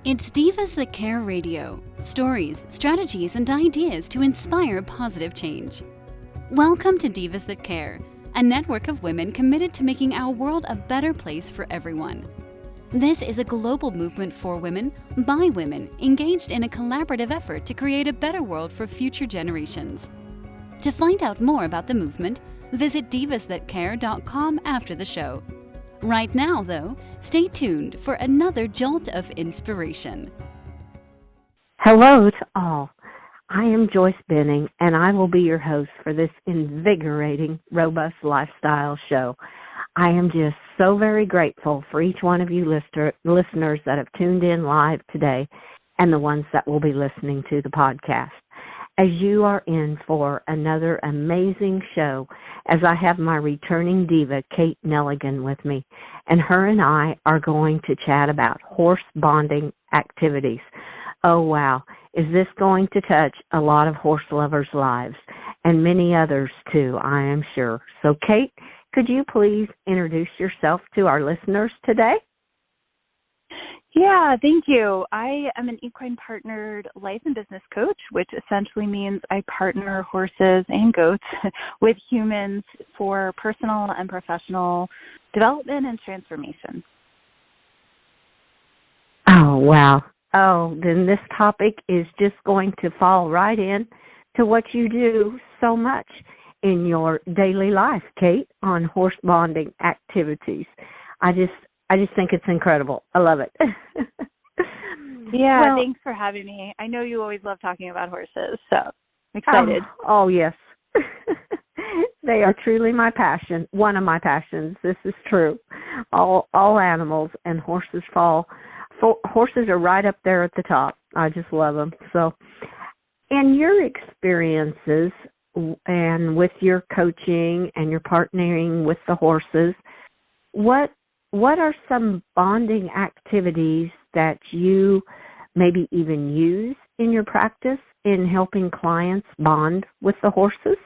It's Divas That Care Radio. Stories, strategies, and ideas to inspire positive change. Welcome to Divas That Care, a network of women committed to making our world a better place for everyone. This is a global movement for women, by women, engaged in a collaborative effort to create a better world for future generations. To find out more about the movement, visit divasthatcare.com after the show. Right now, though, stay tuned for another jolt of inspiration. Hello to all. I am Joyce Benning, and I will be your host for this invigorating, robust lifestyle show. I am just so very grateful for each one of you listeners that have tuned in live today and the ones that will be listening to the podcast. As you are in for another amazing show, as I have my returning diva, Kate Nelligan, with me, and her and I are going to chat about horse bonding activities. Oh, wow. Is this going to touch a lot of horse lovers' lives, and many others, too, I am sure. So, Kate, could you please introduce yourself to our listeners today? Yeah, thank you. I am an equine partnered life and business coach, which essentially means I partner horses and goats with humans for personal and professional development and transformation. Oh, wow. Oh, then this topic is just going to fall right in to what you do so much in your daily life, Kate, on horse bonding activities. I just think it's incredible. I love it. Yeah, well, thanks for having me. I know you always love talking about horses, so I'm excited. Oh yes. They are truly my passion, one of my passions. This is true. All animals and horses horses are right up there at the top. I just love them. So, in your experiences and with your coaching and your partnering with the horses, what are some bonding activities that you maybe even use in your practice in helping clients bond with the horses?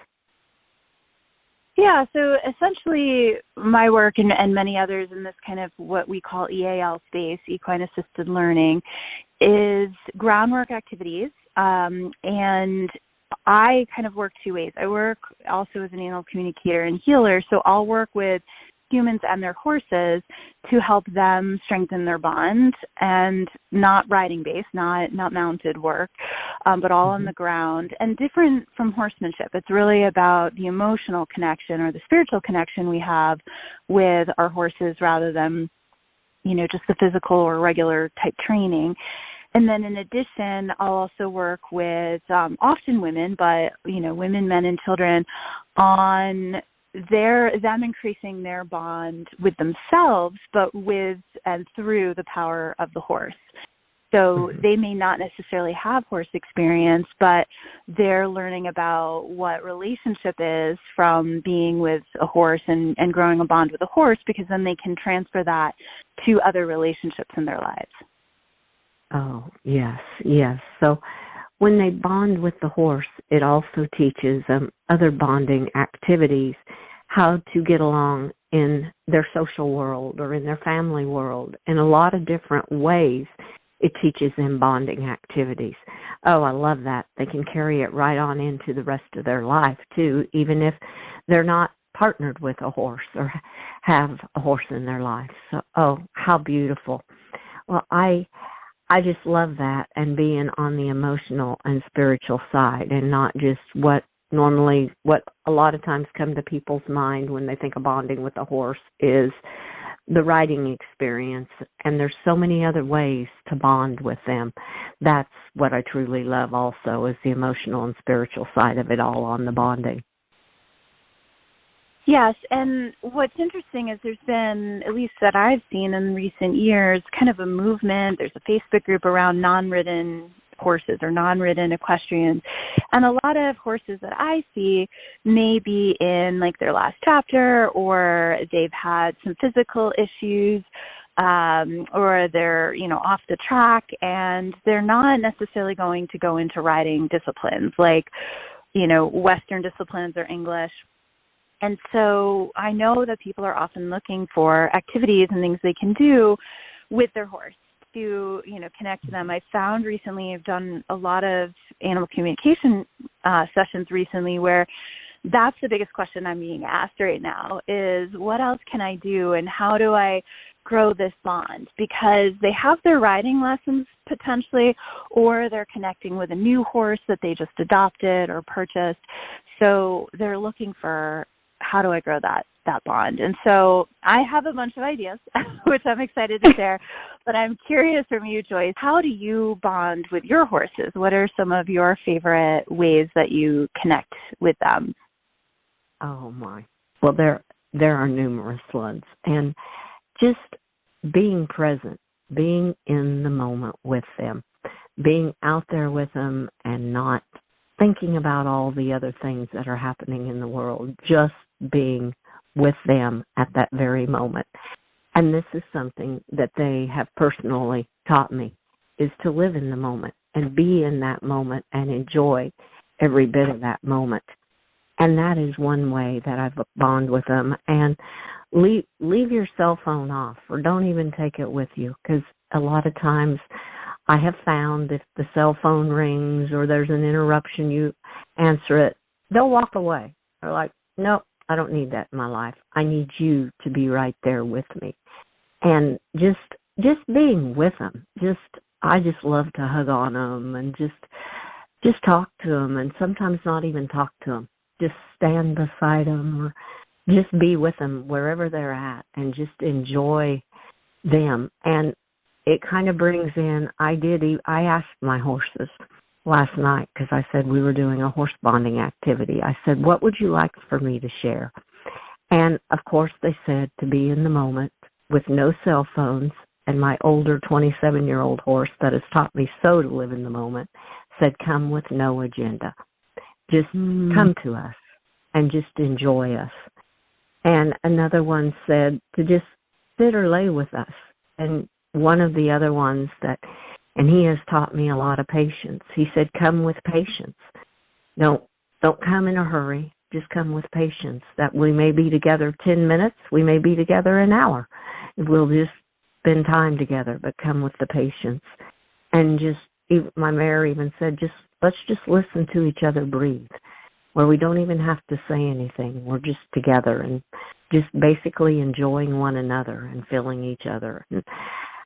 Yeah, so essentially my work and many others in this kind of what we call EAL space, equine assisted learning, is groundwork activities. And I kind of work two ways. I work also as an animal communicator and healer, so I'll work with humans and their horses to help them strengthen their bond, and not riding based, not mounted work, but all on the ground, and different from horsemanship. It's really about the emotional connection or the spiritual connection we have with our horses rather than, just the physical or regular type training. And then in addition, I'll also work with often women, but, women, men, and children on them increasing their bond with themselves, but with and through the power of the horse. So they may not necessarily have horse experience, but they're learning about what relationship is from being with a horse and growing a bond with a horse, because then they can transfer that to other relationships in their lives. Oh, yes. So when they bond with the horse, it also teaches them other bonding activities, how to get along in their social world or in their family world. In a lot of different ways, it teaches them bonding activities. Oh, I love that. They can carry it right on into the rest of their life, too, even if they're not partnered with a horse or have a horse in their life. So, oh, how beautiful. Well, I just love that, and being on the emotional and spiritual side, and not just what a lot of times come to people's mind when they think of bonding with a horse is the riding experience. And there's so many other ways to bond with them. That's what I truly love also, is the emotional and spiritual side of it all on the bonding. Yes, and what's interesting is there's been, at least that I've seen in recent years, kind of a movement. There's a Facebook group around non-ridden horses or non-ridden equestrians. And a lot of horses that I see may be in like their last chapter, or they've had some physical issues, or they're, off the track, and they're not necessarily going to go into riding disciplines like, Western disciplines or English. And so I know that people are often looking for activities and things they can do with their horse to, connect to them. I found recently, I've done a lot of animal communication sessions recently where that's the biggest question I'm being asked right now is what else can I do and how do I grow this bond? Because they have their riding lessons potentially, or they're connecting with a new horse that they just adopted or purchased. So they're looking for how do I grow that bond? And so I have a bunch of ideas, which I'm excited to share, but I'm curious from you, Joyce, how do you bond with your horses? What are some of your favorite ways that you connect with them? Oh, my. Well, there are numerous ones. And just being present, being in the moment with them, being out there with them and not thinking about all the other things that are happening in the world, just being with them at that very moment. And this is something that they have personally taught me, is to live in the moment and be in that moment and enjoy every bit of that moment. And that is one way that I've bonded with them. And leave your cell phone off, or don't even take it with you, because a lot of times I have found if the cell phone rings or there's an interruption, you answer it, they'll walk away. They're like, nope, I don't need that in my life. I need you to be right there with me. And just being with them, I just love to hug on them and just talk to them, and sometimes not even talk to them. Just stand beside them or just be with them wherever they're at and just enjoy them. And it kind of brings in, I asked my horses last night, because I said we were doing a horse bonding activity. I said, what would you like for me to share? And, of course, they said to be in the moment with no cell phones. And my older 27-year-old horse that has taught me so to live in the moment said, come with no agenda. Just come to us and just enjoy us. And another one said to just sit or lay with us. And one of the other ones and he has taught me a lot of patience. He said, come with patience. Don't come in a hurry. Just come with patience. That we may be together 10 minutes. We may be together an hour. We'll just spend time together, but come with the patience. And my mare even said, let's just listen to each other breathe, where we don't even have to say anything. We're just together and just basically enjoying one another and feeling each other.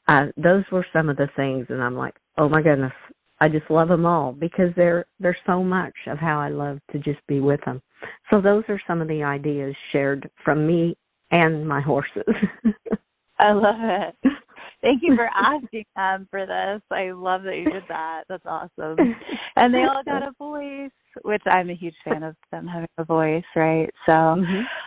And those were some of the things, and I'm like, oh my goodness, I just love them all, because they're so much of how I love to just be with them. So those are some of the ideas shared from me and my horses. I love it. Thank you for asking for this. I love that you did that. That's awesome. And they all got a voice, which I'm a huge fan of them having a voice, right? So,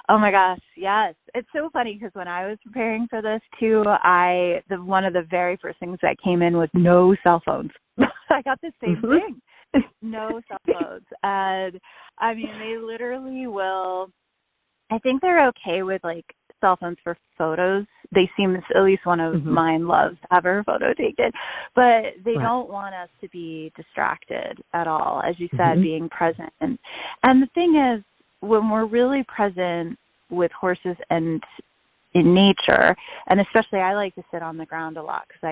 Oh my gosh, yes. It's so funny because when I was preparing for this too, one of the very first things that came in was no cell phones. I got the same thing. No cell phones. And I mean, they literally will, I think they're okay with like cell phones for photos. They seem, at least one of mine loves to have her photo taken, but they don't want us to be distracted at all, as you said, being present. And the thing is, when we're really present with horses and in nature, and especially I like to sit on the ground a lot because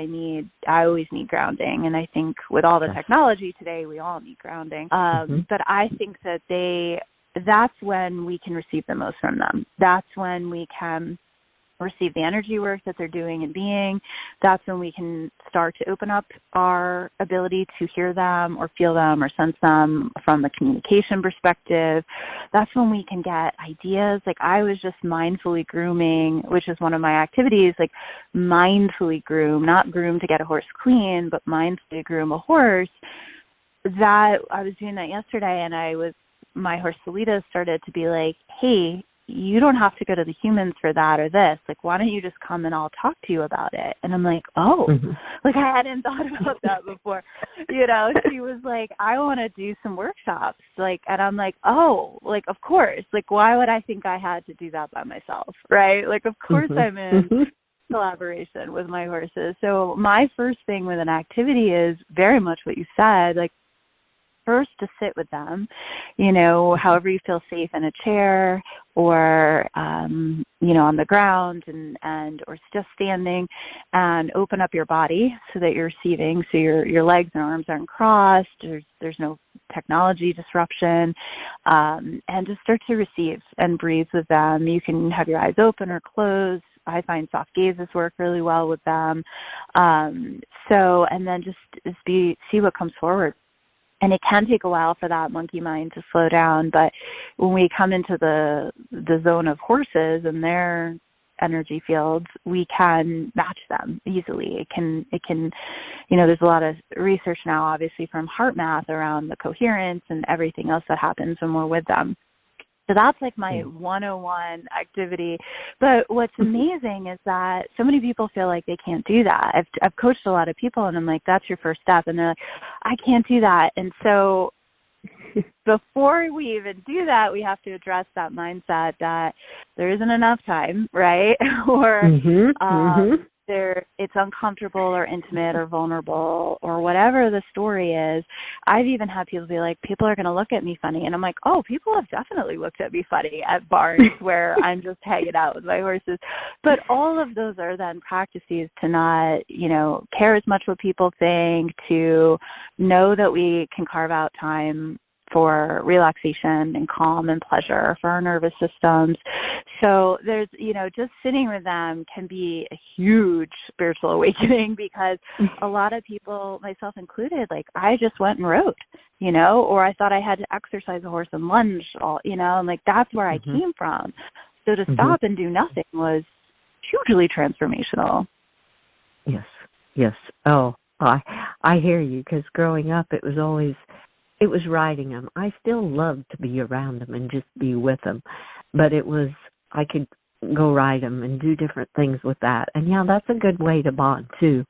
I always need grounding, and I think with all the technology today, we all need grounding. But I think that that's when we can receive the most from them. That's when we can receive the energy work that they're doing and being. That's when we can start to open up our ability to hear them or feel them or sense them from a communication perspective. That's when we can get ideas. Like I was just mindfully grooming, which is one of my activities, like mindfully groom, not groom to get a horse clean, but mindfully groom a horse. That I was doing that yesterday, and my horse Salita started to be like, hey, you don't have to go to the humans for that or this. Like, why don't you just come and I'll talk to you about it? And I'm like, oh, like I hadn't thought about that before. She was like, I want to do some workshops. Like, and I'm like, oh, like, of course. Like, why would I think I had to do that by myself? Right? Like, of course I'm in collaboration with my horses. So my first thing with an activity is very much what you said, like, first to sit with them, however you feel safe in a chair or, on the ground and or just standing, and open up your body so that you're receiving. So your legs and arms aren't crossed. There's no technology disruption, and just start to receive and breathe with them. You can have your eyes open or closed. I find soft gazes work really well with them. And then just see what comes forward. And it can take a while for that monkey mind to slow down. But when we come into the zone of horses and their energy fields, we can match them easily. It can, there's a lot of research now, obviously, from heart math around the coherence and everything else that happens when we're with them. So that's like my 101 activity. But what's amazing is that so many people feel like they can't do that. I've coached a lot of people, and I'm like, that's your first step. And they're like, I can't do that. And so before we even do that, we have to address that mindset that there isn't enough time, right? Or it's uncomfortable or intimate or vulnerable or whatever the story is. I've even had people be like, people are going to look at me funny. And I'm like, oh, people have definitely looked at me funny at barns where I'm just hanging out with my horses. But all of those are then practices to not, care as much what people think, to know that we can carve out time for relaxation and calm and pleasure for our nervous systems. So there's, just sitting with them can be a huge spiritual awakening, because a lot of people, myself included, like, I just went and rode, or I thought I had to exercise a horse and lunge and like, that's where I came from. So to stop and do nothing was hugely transformational. Yes. Oh, I hear you, because growing up, it was riding them. I still loved to be around them and just be with them. But I could go ride them and do different things with that. And yeah, that's a good way to bond too.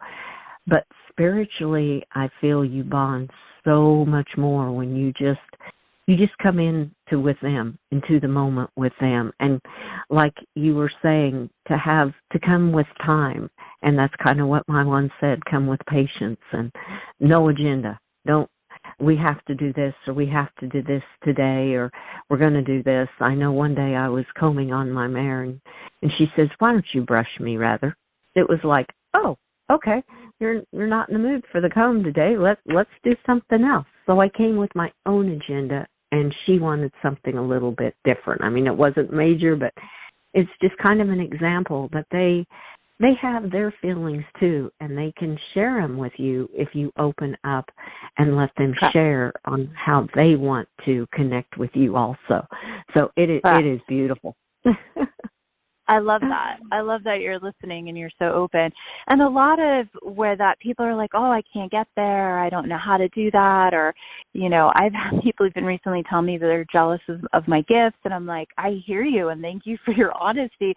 But spiritually, I feel you bond so much more when you just come with them, into the moment with them. And like you were saying, to come with time. And that's kind of what my one said, come with patience and no agenda. We have to do this, or we have to do this today, or we're going to do this. I know one day I was combing on my mare, and she says, why don't you brush me, rather? It was like, oh, okay, you're not in the mood for the comb today. Let's do something else. So I came with my own agenda, and she wanted something a little bit different. I mean, it wasn't major, but it's just kind of an example that they have their feelings too, and they can share them with you if you open up and let them share on how they want to connect with you also. So it is beautiful. I love that. I love that you're listening and you're so open. And a lot of where that people are like, oh, I can't get there. I don't know how to do that. Or, I've had people even recently tell me that they're jealous of my gifts. And I'm like, I hear you and thank you for your honesty.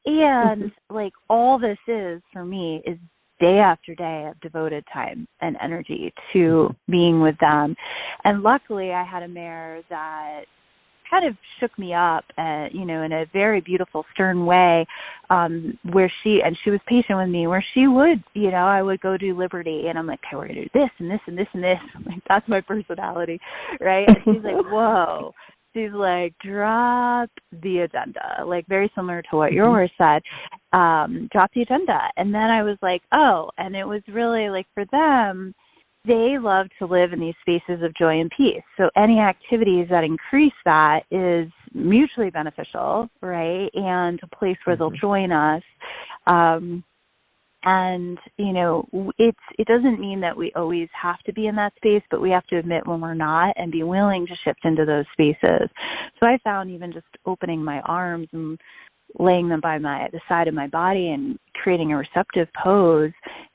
And like all this is for me is day after day of devoted time and energy to being with them. And luckily I had a mare that kind of shook me up, in a very beautiful, stern way, where she was patient with me, where she would, I would go do Liberty, and I'm like, okay, we're going to do this and this and this and this. I'm like, that's my personality, right? And she's like, whoa. She's like, drop the agenda, like very similar to what yours said, drop the agenda. And then I was like, oh, and it was really like for them, they love to live in these spaces of joy and peace. So any activities that increase that is mutually beneficial, right? And a place where they'll join us. And, it doesn't mean that we always have to be in that space, but we have to admit when we're not and be willing to shift into those spaces. So I found even just opening my arms and laying them by the side of my body and creating a receptive pose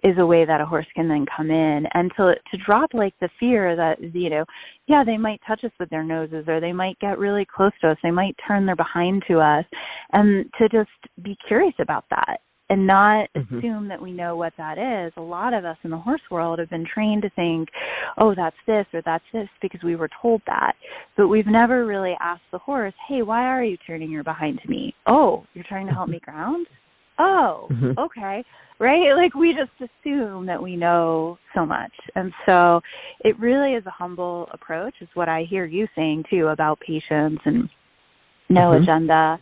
is a way that a horse can then come in, and to drop like the fear that, they might touch us with their noses, or they might get really close to us. They might turn their behind to us, and to just be curious about that and not assume that we know what that is. A lot of us in the horse world have been trained to think, oh, that's this or that's this, because we were told that. But we've never really asked the horse, hey, why are you turning your behind to me? Oh, you're trying to help me ground? oh, okay, right? Like we just assume that we know so much. And so it really is a humble approach is what I hear you saying too about patience and no agenda.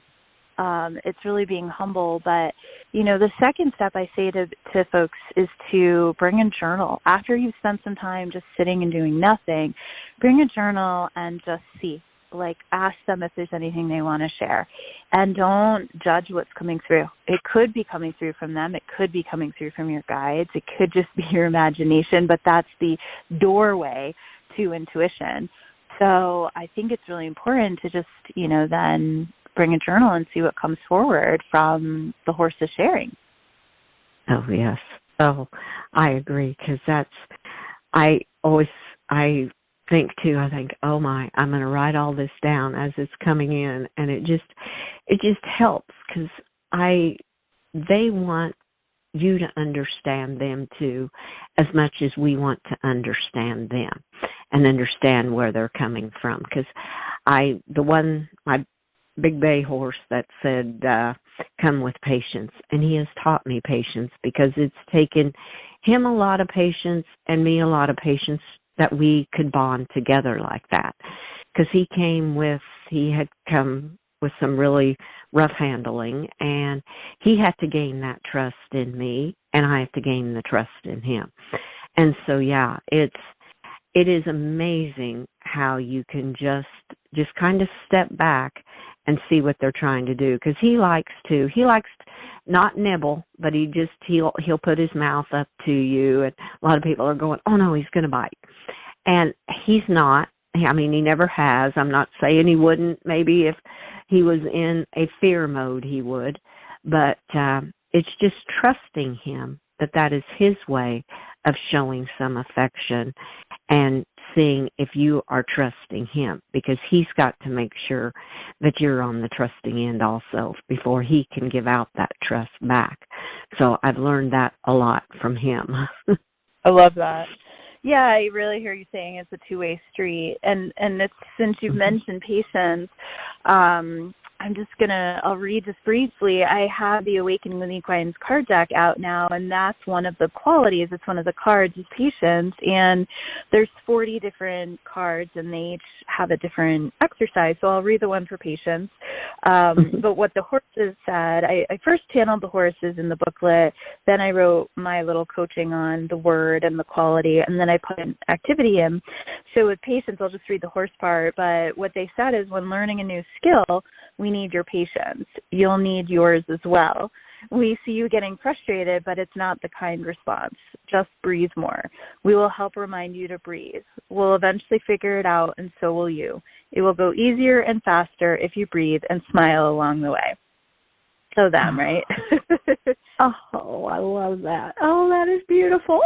It's really being humble. But, the second step I say to folks is to bring a journal. After you've spent some time just sitting and doing nothing, bring a journal and just see. Like, ask them if there's anything they want to share. And don't judge what's coming through. It could be coming through from them. It could be coming through from your guides. It could just be your imagination, but that's the doorway to intuition. So I think it's really important to just, then bring a journal and see what comes forward from the horse's sharing. Oh, yes. Oh, I agree, because I think too, oh my, I'm going to write all this down as it's coming in, and it just helps, because they want you to understand them too, as much as we want to understand them and understand where they're coming from. Because my big bay horse that said, come with patience, and he has taught me patience, because it's taken him a lot of patience and me a lot of patience that we could bond together like that. Because he had come with some really rough handling, and he had to gain that trust in me, and I have to gain the trust in him. And so, yeah, it is amazing how you can just kind of step back and see what they're trying to do. Because he likes not nibble, but he'll put his mouth up to you, and a lot of people are going, oh no, he's going to bite. And he's not. I mean, he never has. I'm not saying he wouldn't. Maybe if he was in a fear mode, he would. But it's just trusting him that is his way of showing some affection, and seeing if you are trusting him, because he's got to make sure that you're on the trusting end also before he can give out that trust back. So I've learned that a lot from him. I love that. Yeah, I really hear you saying it's a two-way street. And it's, since you've mentioned patience, I'll read just briefly. I have the Awakening with Equines card deck out now, and that's one of the qualities. It's one of the cards is patience, and there's 40 different cards, and they each have a different exercise. So I'll read the one for patience. But what the horses said, I first channeled the horses in the booklet, then I wrote my little coaching on the word and the quality, and then I put an activity in. So with patience, I'll just read the horse part, but what they said is when learning a new skill, we need your patience. You'll need yours as well. We see you getting frustrated, but it's not the kind response. Just breathe more. We will help remind you to breathe. We'll eventually figure it out, and so will you. It will go easier and faster if you breathe and smile along the way. So them, right? Oh, I love that. Oh, that is beautiful.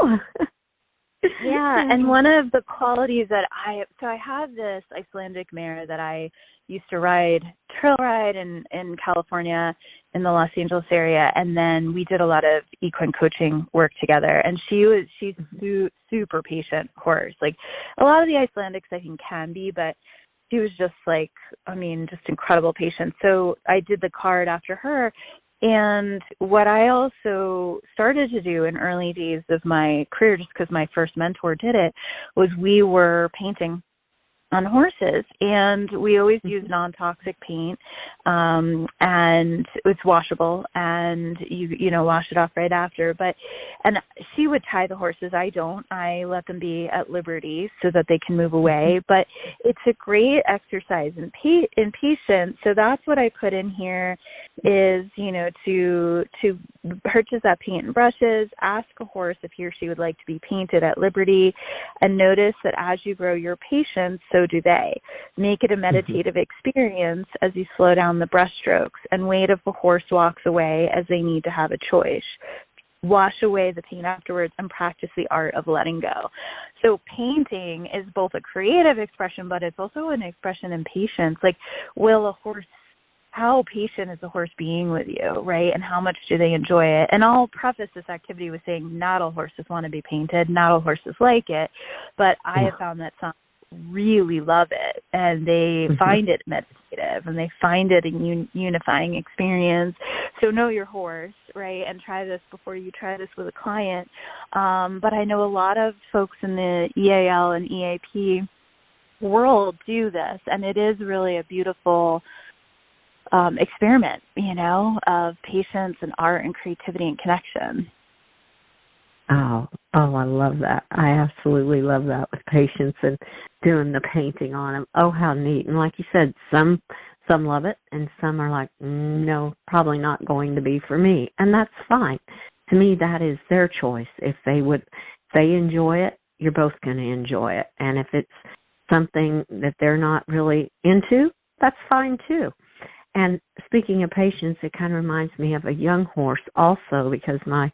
Yeah, and one of the qualities that I have this Icelandic mare that I used to trail ride in California in the Los Angeles area, and then we did a lot of equine coaching work together, and she's super patient horse. Like a lot of the Icelandics I think can be, but she was just just incredible patience. So I did the card after her. And what I also started to do in early days of my career, just because my first mentor did it, was we were painting on horses, and we always use non-toxic paint, and it's washable, and you wash it off right after. And she would tie the horses. I don't. I let them be at liberty so that they can move away. But it's a great exercise in patience. So that's what I put in here is, to purchase that paint and brushes, ask a horse if he or she would like to be painted at liberty, and notice that as you grow your patience, so do they. Make it a meditative experience as you slow down the brush strokes, and wait if the horse walks away as they need to have a choice. Wash away the paint afterwards and practice the art of letting go. So painting is both a creative expression, but it's also an expression in patience. Like, how patient is the horse being with you, right? And how much do they enjoy it? And I'll preface this activity with saying not all horses want to be painted. Not all horses like it. But I have found that some really love it, and they find it meditative, and they find it a unifying experience. So know your horse, right, and try this before you try this with a client. But I know a lot of folks in the EAL and EAP world do this, and it is really a beautiful experiment, of patience and art and creativity and connection. Oh, I love that. I absolutely love that with patients and doing the painting on them. Oh, how neat. And like you said, some love it and some are like, no, probably not going to be for me. And that's fine. To me, that is their choice. If they enjoy it, you're both going to enjoy it. And if it's something that they're not really into, that's fine too. And speaking of patience, it kind of reminds me of a young horse also, because my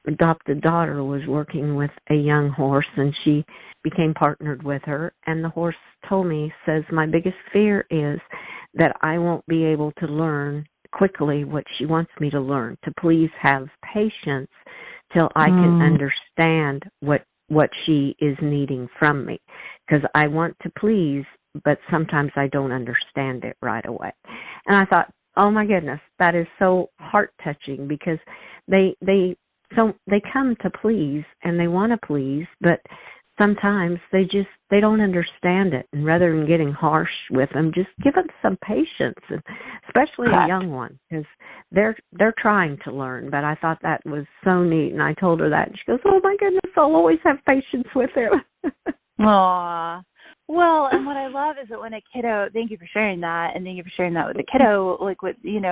adopted daughter was working with a young horse and she became partnered with her, and the horse told me, says, my biggest fear is that I won't be able to learn quickly what she wants me to learn, to please have patience till I can understand what she is needing from me, because I want to please, but sometimes I don't understand it right away. And I thought, oh my goodness, that is so heart-touching, because they come to please and they want to please, but sometimes they don't understand it. And rather than getting harsh with them, just give them some patience, and especially a young one, because they're trying to learn. But I thought that was so neat, and I told her that, and she goes, oh my goodness, I'll always have patience with him. Aww. Well, and what I love is that when a kiddo, thank you for sharing that, and thank you for sharing that with a kiddo,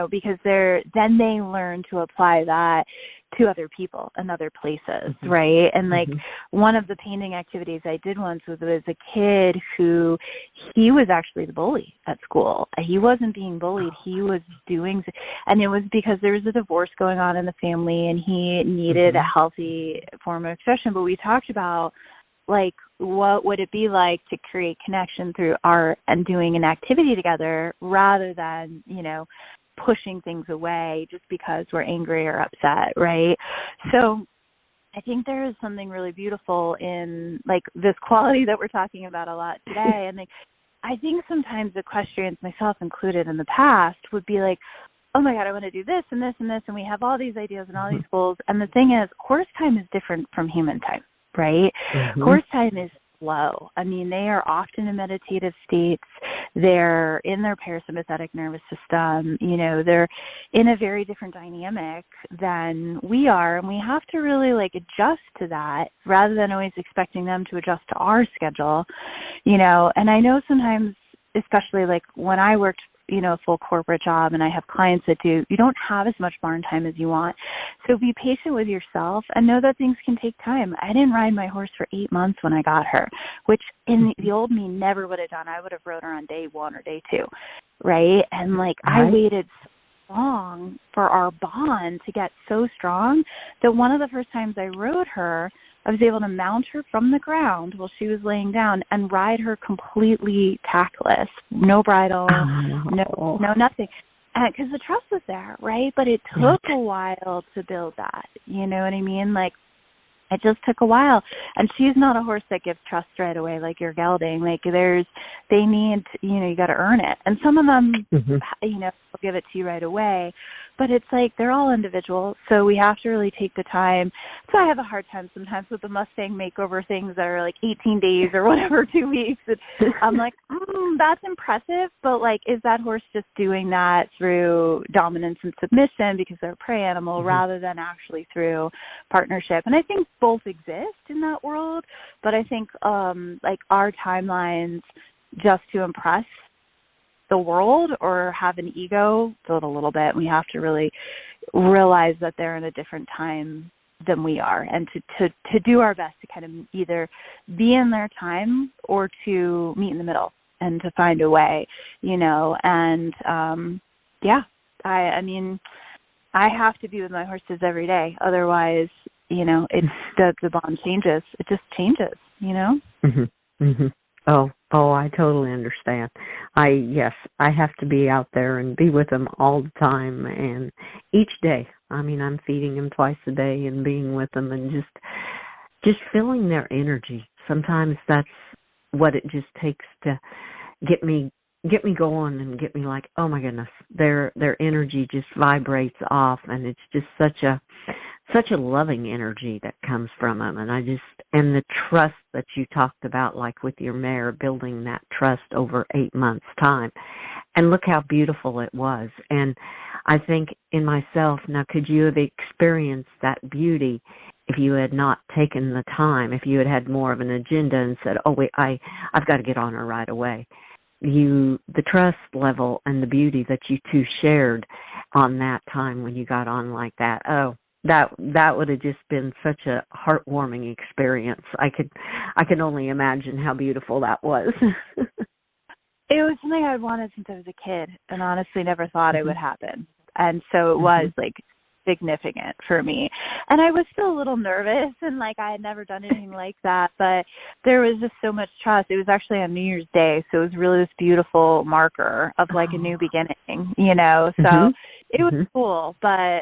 because then they learn to apply that to other people and other places, right? And one of the painting activities I did once was a kid who, he was actually the bully at school. He wasn't being bullied. He was doing, and it was because there was a divorce going on in the family and he needed a healthy form of expression. But we talked about, what would it be like to create connection through art and doing an activity together, rather than, pushing things away just because we're angry or upset, right? So I think there is something really beautiful in this quality that we're talking about a lot today. And I think sometimes equestrians, myself included in the past, would be like, oh my God, I want to do this and this and this, and we have all these ideas and all these goals. And the thing is, horse time is different from human time, right? Horse time is slow. I mean, they are often in meditative states. They're in their parasympathetic nervous system. They're in a very different dynamic than we are, and we have to really adjust to that rather than always expecting them to adjust to our schedule. And I know sometimes, especially when I worked a full corporate job and I have clients that you don't have as much barn time as you want. So be patient with yourself and know that things can take time. I didn't ride my horse for 8 months when I got her, which in the old me never would have done. I would have rode her on day 1 or day 2, right? And I waited so long for our bond to get so strong that one of the first times I rode her, I was able to mount her from the ground while she was laying down and ride her completely tactless, no bridle, no nothing, because the trust was there, right? But it took a while to build that. You know what I mean? It just took a while. And she's not a horse that gives trust right away like your gelding. They need, you got to earn it. And some of them, will give it to you right away. But it's they're all individual. So we have to really take the time. So I have a hard time sometimes with the Mustang makeover things that are 18 days or whatever, 2 weeks. And I'm that's impressive. But is that horse just doing that through dominance and submission because they're a prey animal rather than actually through partnership? And I think both exist in that world. But I think our timelines just to impress the world or have an ego build a little bit. We have to really realize that they're in a different time than we are, and to do our best to kind of either be in their time or to meet in the middle and to find a way, and I mean I have to be with my horses every day, otherwise it's the bond changes. It just changes. Oh, I totally understand. I have to be out there and be with them all the time and each day. I mean, I'm feeding them twice a day and being with them and just feeling their energy. Sometimes that's what it just takes to get me going and get me like, oh my goodness, their energy just vibrates off, and it's just such a loving energy that comes from them. And and the trust that you talked about, like with your mare, building that trust over 8 months' time. And look how beautiful it was. And I think in myself, now could you have experienced that beauty if you had not taken the time, if you had had more of an agenda and said, oh wait, I've got to get on her right away. The trust level and the beauty that you two shared on that time when you got on like that, that would have just been such a heartwarming experience. I could only imagine how beautiful that was. It was something I'd wanted since I was a kid, and honestly never thought it would happen. And so it was like significant for me. And I was still a little nervous, and like I had never done anything like that, but there was just so much trust. It was actually on New Year's Day, so it was really this beautiful marker of like a new beginning, you know. So it was cool. But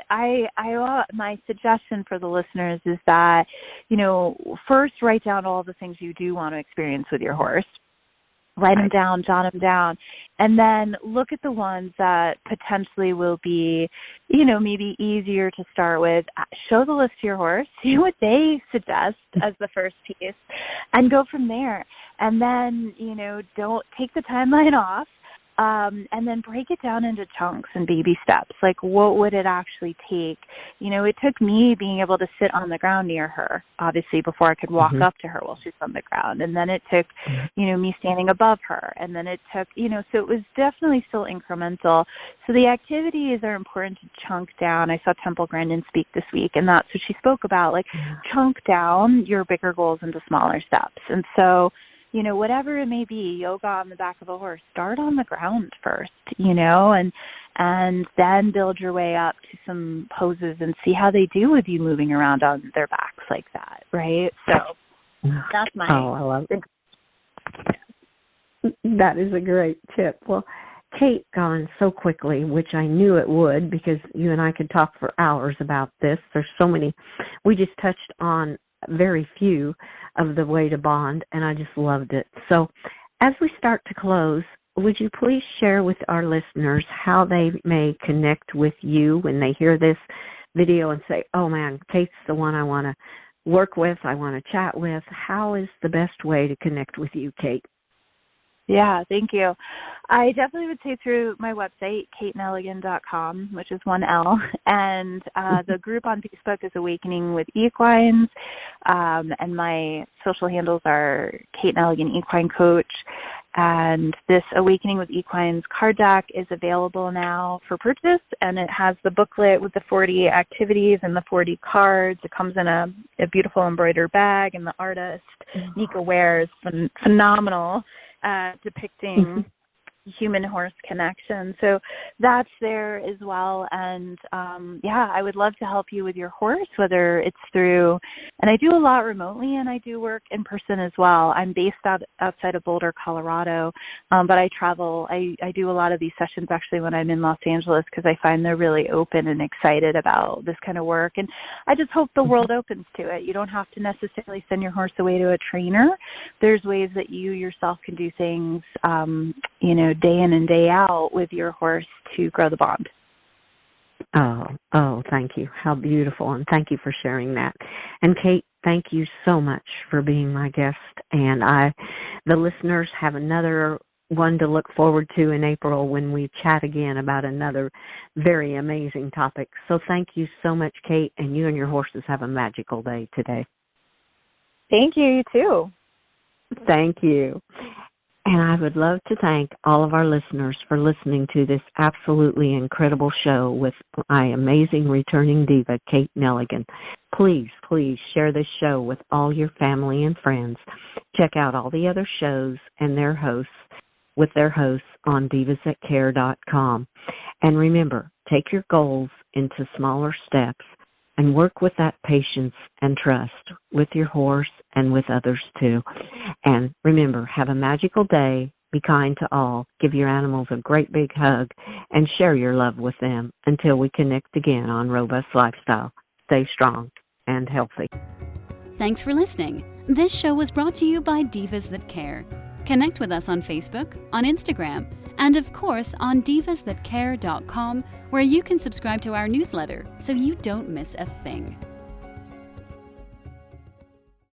my suggestion for the listeners is that, you know, first write down all the things you do want to experience with your horse. Write them down, jot them down, and then look at the ones that potentially will be, you know, maybe easier to start with. Show the list to your horse, see what they suggest as the first piece, and go from there. And then, you know, don't take the timeline off. And then break it down into chunks and baby steps. Like, what would it actually take? You know, it took me being able to sit on the ground near her, obviously, before I could walk up to her while she's on the ground. And then it took, you know, me standing above her. And then it took, you know, so it was definitely still incremental. So the activities are important to chunk down. I saw Temple Grandin speak this week, and that's what she spoke about, like chunk down your bigger goals into smaller steps. And so, you know, whatever it may be, yoga on the back of a horse, start on the ground first, you know, and then build your way up to some poses and see how they do with you moving around on their backs like that, right? So that's my... Oh, I love it. That is a great tip. Well, Kate, gone so quickly, which I knew it would, because you and I could talk for hours about this. There's so many. We just touched on very few of the way to bond, and I just loved it. So as we start to close, would you please share with our listeners how they may connect with you when they hear this video and say, oh man, Kate's the one I want to work with, I want to chat with. How is the best way to connect with you, Kate? Yeah, thank you. I definitely would say through my website, katenelligan.com, which is 1 L, and the group on Facebook is Awakening with Equines, and my social handles are Kate Nelligan Equine Coach, and this Awakening with Equines card deck is available now for purchase, and it has the booklet with the 40 activities and the 40 cards. It comes in a beautiful embroidered bag, and the artist, Nika Ware, is phenomenal. Depicting human-horse connection. So that's there as well. And, I would love to help you with your horse, whether it's through, and I do a lot remotely, and I do work in person as well. I'm based outside of Boulder, Colorado, but I travel. I do a lot of these sessions actually when I'm in Los Angeles, because I find they're really open and excited about this kind of work. And I just hope the world opens to it. You don't have to necessarily send your horse away to a trainer. There's ways that you yourself can do things, day in and day out with your horse to grow the bond. Oh, thank you. How beautiful. And thank you for sharing that. And Kate, thank you so much for being my guest. And the listeners have another one to look forward to in April when we chat again about another very amazing topic. So thank you so much, Kate, and you and your horses have a magical day today. Thank you. You too. Thank you. And I would love to thank all of our listeners for listening to this absolutely incredible show with my amazing returning diva, Kate Nelligan. Please share this show with all your family and friends. Check out all the other shows and their hosts on divasthatcare.com. And remember, take your goals into smaller steps and work with that patience and trust with your horse and with others too. And remember, have a magical day, be kind to all, give your animals a great big hug, and share your love with them until we connect again on Robust Lifestyle. Stay strong and healthy. Thanks for listening. This show was brought to you by Divas That Care. Connect with us on Facebook, on Instagram, and of course on divasthatcare.com, where you can subscribe to our newsletter so you don't miss a thing.